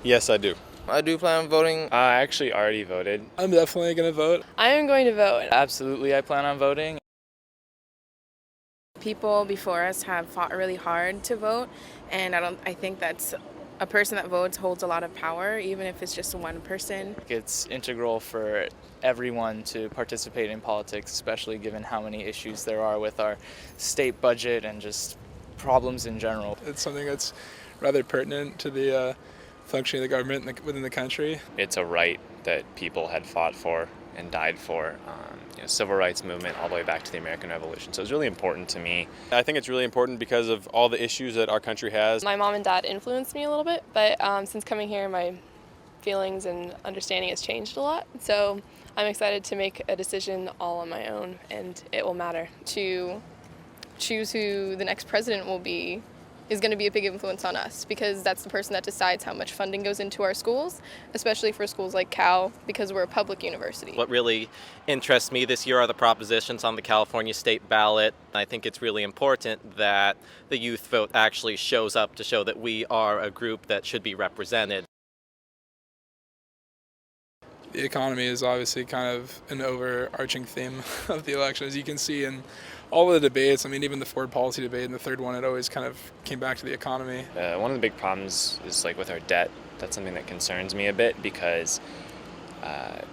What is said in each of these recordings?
Yes, I do. I do plan on voting. I actually already voted. I'm definitely going to vote. I am going to vote. Absolutely, I plan on voting. People before us have fought really hard to vote, and I think that's a person that votes holds a lot of power, even if it's just one person. It's integral for everyone to participate in politics, especially given how many issues there are with our state budget and just problems in general. It's something that's rather pertinent to the functioning of the government within the country. It's a right that people had fought for and died for, civil rights movement all the way back to the American Revolution. So it's really important to me. I think it's really important because of all the issues that our country has. My mom and dad influenced me a little bit, but since coming here, my feelings and understanding has changed a lot. So I'm excited to make a decision all on my own, and it will matter. To choose who the next president will be is going to be a big influence on us, because that's the person that decides how much funding goes into our schools, especially for schools like Cal, because we're a public university. What really interests me this year are the propositions on the California state ballot. I think it's really important that the youth vote actually shows up to show that we are a group that should be represented. The economy is obviously kind of an overarching theme of the election, as you can see in all of the debates. I mean, even the Ford policy debate and the third one, it always kind of came back to the economy. One of the big problems is with our debt. That's something that concerns me a bit because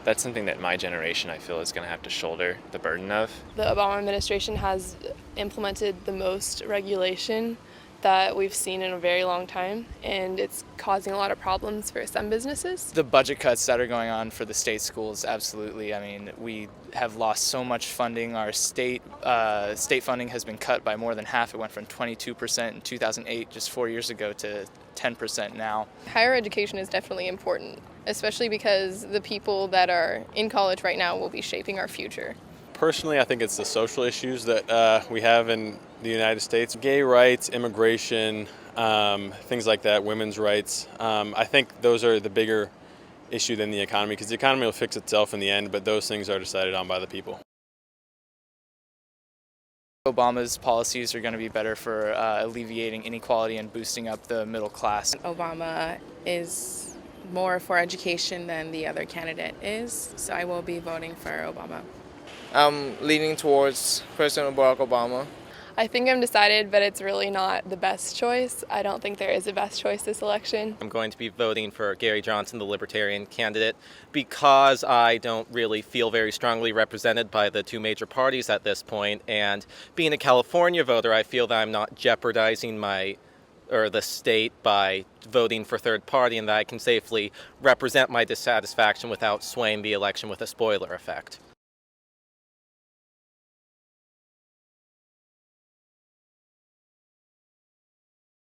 that's something that my generation, I feel, is going to have to shoulder the burden of. The Obama administration has implemented the most regulation that we've seen in a very long time, and it's causing a lot of problems for some businesses. The budget cuts that are going on for the state schools, absolutely. I mean, we have lost so much funding. Our state funding has been cut by more than half. It went from 22% in 2008, just 4 years ago, to 10% now. Higher education is definitely important, especially because the people that are in college right now will be shaping our future. Personally, I think it's the social issues that we have in the United States. Gay rights, immigration, things like that, women's rights. I think those are the bigger issue than the economy, because the economy will fix itself in the end, but those things are decided on by the people. Obama's policies are going to be better for alleviating inequality and boosting up the middle class. Obama is more for education than the other candidate is, so I will be voting for Obama. I'm leaning towards President Barack Obama. I think I'm decided, but it's really not the best choice. I don't think there is a best choice this election. I'm going to be voting for Gary Johnson, the Libertarian candidate, because I don't really feel very strongly represented by the two major parties at this point. And being a California voter, I feel that I'm not jeopardizing the state by voting for third party, and that I can safely represent my dissatisfaction without swaying the election with a spoiler effect.